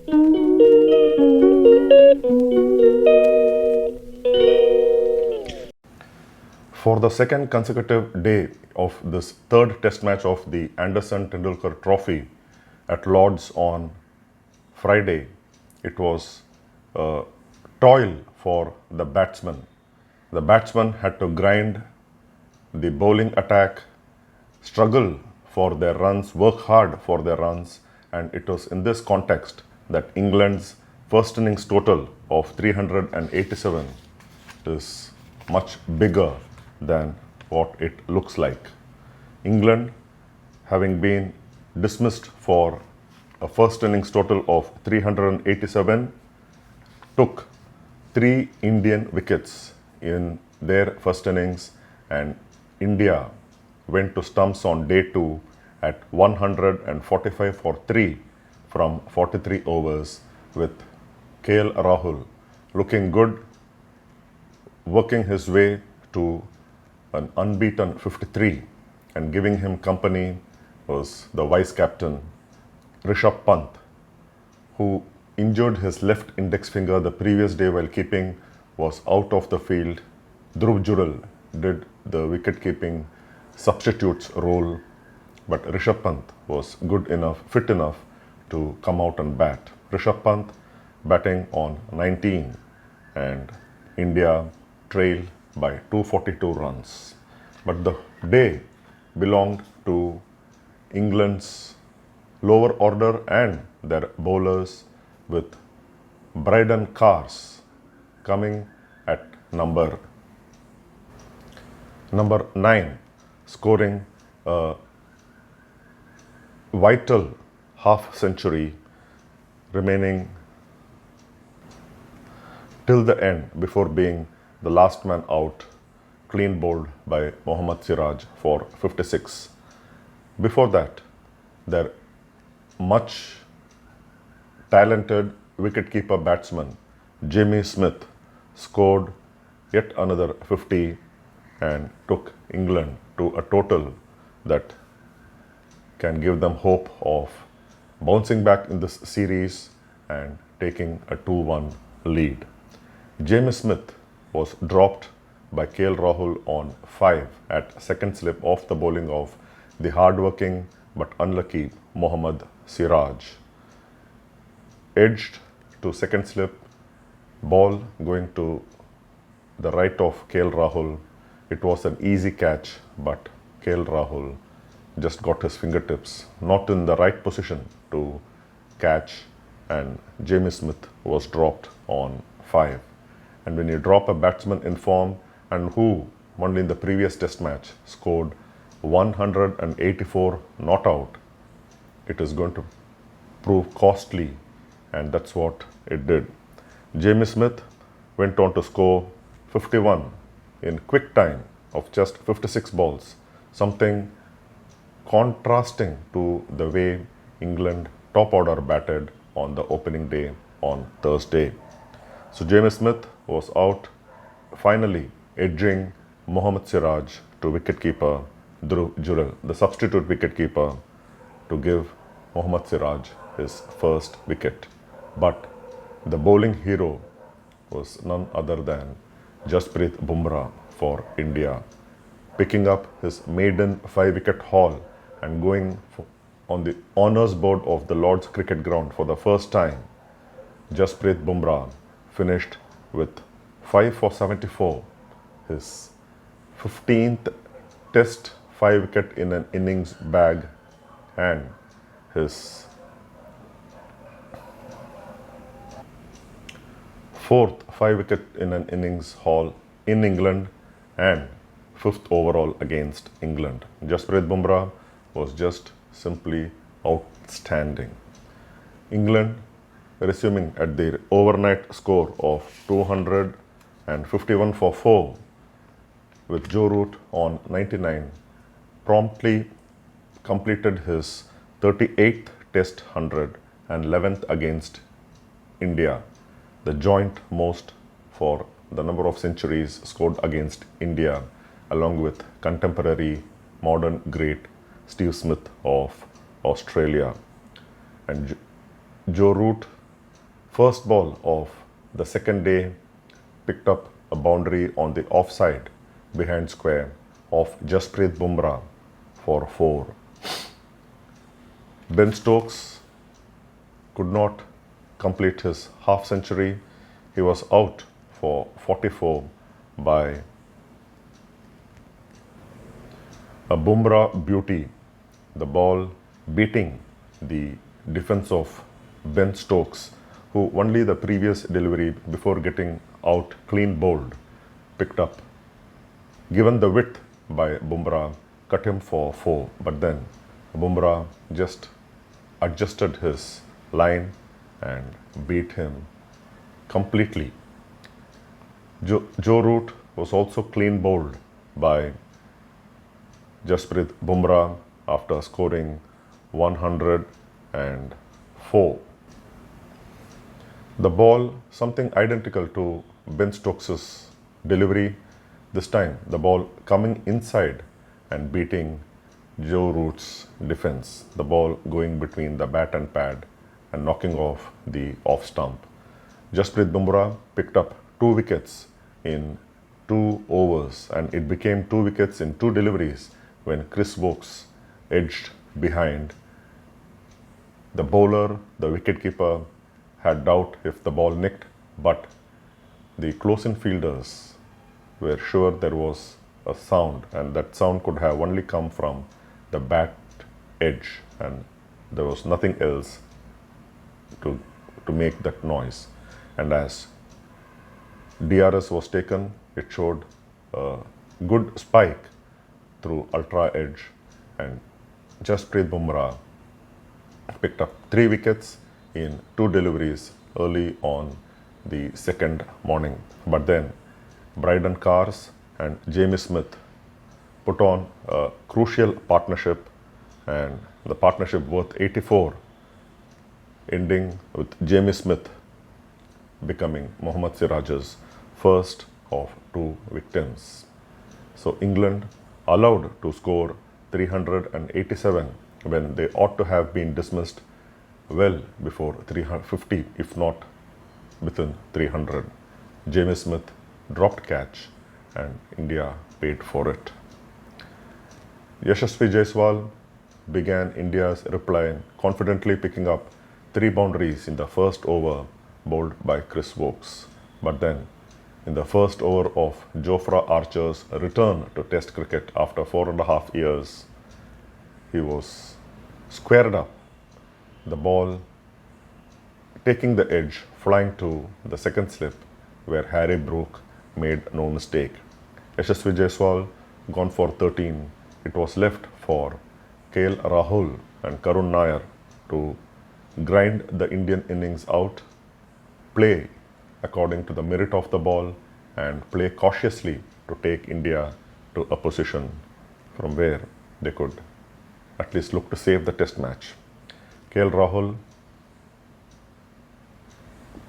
For the second consecutive day of this third test match of the Anderson-Tendulkar Trophy at Lord's on Friday, it was a toil for the batsmen. The batsmen had to grind the bowling attack, struggle for their runs, work hard for their runs, and it was in this context that England's first innings total of 387 is much bigger than what it looks like. England, having been dismissed for a first innings total of 387, took 3 Indian wickets in their first innings, and India went to stumps on day 2 at 145 for 3 from 43 overs, with KL Rahul looking good, working his way to an unbeaten 53, and giving him company was the vice captain Rishabh Pant, who injured his left index finger the previous day while keeping, was out of the field. Dhruv Jurel did the wicket-keeping substitute's role, but Rishabh Pant was good enough, fit enough to come out and bat. Rishabh Pant batting on 19, and India trailed by 242 runs. But the day belonged to England's lower order and their bowlers, with Brydon Cars coming at number 9, scoring a vital half century, remaining till the end before being the last man out, clean bowled by Mohammad Siraj for 56. Before that, their much talented wicketkeeper batsman Jimmy Smith scored yet another 50 and took England to a total that can give them hope of bouncing back in this series and taking a 2-1 lead. James Smith was dropped by KL Rahul on 5 at second slip off the bowling of the hardworking but unlucky Mohammad Siraj. Edged to second slip, ball going to the right of KL Rahul. It was an easy catch, but KL Rahul just got his fingertips not in the right position to catch, and James Smith was dropped on 5. And when you drop a batsman in form and who only in the previous test match scored 184 not out, it is going to prove costly, and that's what it did. James Smith went on to score 51 in quick time of just 56 balls, something contrasting to the way England top order batted on the opening day on Thursday. So James Smith was out, finally edging Mohammad Siraj to wicketkeeper Dhruv Jurel, the substitute wicketkeeper, to give Mohammad Siraj his first wicket. But the bowling hero was none other than Jasprit Bumrah for India, picking up his maiden 5-wicket haul and going on the honours board of the Lord's Cricket Ground for the first time. Jasprit Bumrah finished with 5 for 74, his 15th test 5-wicket in an innings bag, and his 4th 5-wicket in an innings haul in England, and 5th overall against England. Jasprit Bumrah was just simply outstanding. England resuming at their overnight score of 251 for 4 with Joe Root on 99, promptly completed his 38th Test 100 and 11th against India, the joint most for the number of centuries scored against India, along with contemporary modern great Steve Smith of Australia. And Joe Root First ball of the second day picked up a boundary on the offside behind square of Jasprit Bumrah for 4. Ben Stokes could not complete his half century. He was out for 44 by a Bumrah beauty, the ball beating the defense of Ben Stokes, who only the previous delivery before getting out clean bowled, picked up. Given the width by Bumrah, cut him for 4, but then Bumrah just adjusted his line and beat him completely. Joe Root was also clean bowled by Jasprit Bumrah after scoring 104. The ball, something identical to Ben Stokes' delivery, this time the ball coming inside and beating Joe Root's defense. The ball going between the bat and pad and knocking off the off stump. Jasprit Bumrah picked up 2 wickets in 2 overs, and it became 2 wickets in 2 deliveries when Chris Woakes edged behind. The bowler, the wicketkeeper, had doubt if the ball nicked, but the close-in fielders were sure there was a sound, and that sound could have only come from the bat edge, and there was nothing else to make that noise. And as DRS was taken, it showed a good spike through ultra edge, and Jasprit Bumrah picked up 3 wickets in 2 deliveries early on the second morning. But then Bryden Cars and Jamie Smith put on a crucial partnership, and the partnership worth 84, ending with Jamie Smith becoming Mohammad Siraj's first of 2 victims. So England allowed to score 387 when they ought to have been dismissed well before 350, if not within 300. Jamie Smith dropped catch and India paid for it. Yashasvi Jaiswal began India's reply confidently picking up 3 boundaries in the first over bowled by Chris Woakes. But then in the first over of Jofra Archer's return to Test cricket after 4.5 years, he was squared up, the ball taking the edge, flying to the second slip where Harry Brook made no mistake. Yashasvi Jaiswal gone for 13. It was left for KL Rahul and Karun Nair to grind the Indian innings out, play according to the merit of the ball, and play cautiously to take India to a position from where they could at least look to save the test match. KL Rahul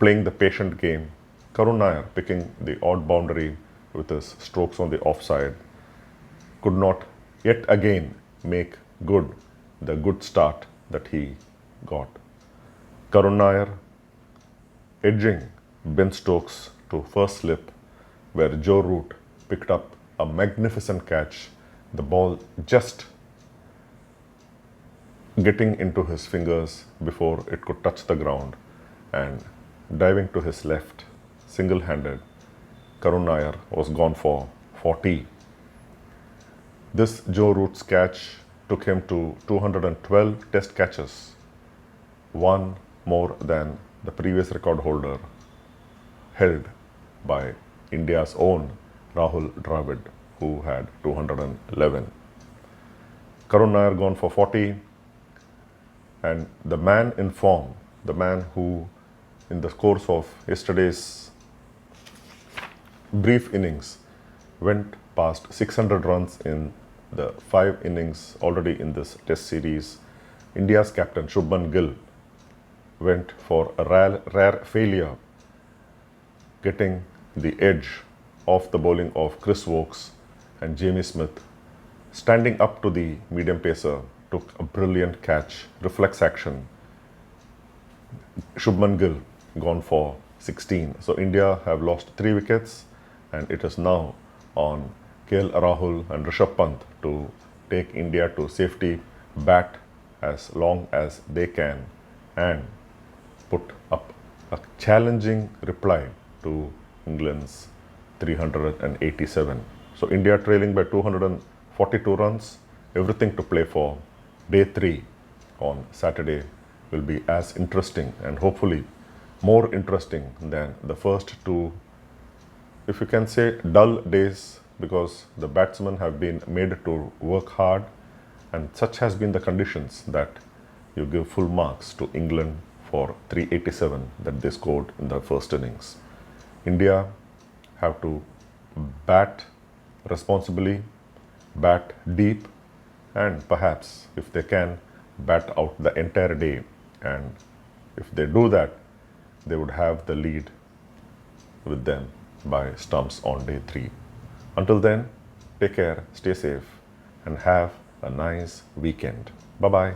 playing the patient game, Karun Nair picking the odd boundary with his strokes on the offside, could not yet again make good the good start that he got. Karun Nair edging Ben Stokes to first slip where Joe Root picked up a magnificent catch, the ball just getting into his fingers before it could touch the ground, and diving to his left, single-handed, Karun Nair was gone for 40. This Joe Root's catch took him to 212 test catches, one more than the previous record holder held by India's own Rahul Dravid, who had 211. Karun Nair gone for 40, and the man in form, the man who in the course of yesterday's brief innings went past 600 runs in the 5 innings already in this test series, India's captain Shubman Gill went for a rare failure, getting the edge off the bowling of Chris Woakes, and Jamie Smith, standing up to the medium pacer, took a brilliant catch, reflex action. Shubman Gill gone for 16. So India have lost 3 wickets, and it is now on KL Rahul and Rishabh Pant to take India to safety, bat as long as they can, and put up a challenging reply to England's 387. So India trailing by 242 runs, everything to play for. Day 3 on Saturday will be as interesting and hopefully more interesting than the first 2, if you can say, dull days, because the batsmen have been made to work hard, and such has been the conditions that you give full marks to England for 387 that they scored in the first innings. India have to bat responsibly, bat deep, and perhaps, if they can, bat out the entire day. And if they do that, they would have the lead with them by stumps on day 3. Until then, take care, stay safe, and have a nice weekend. Bye-bye.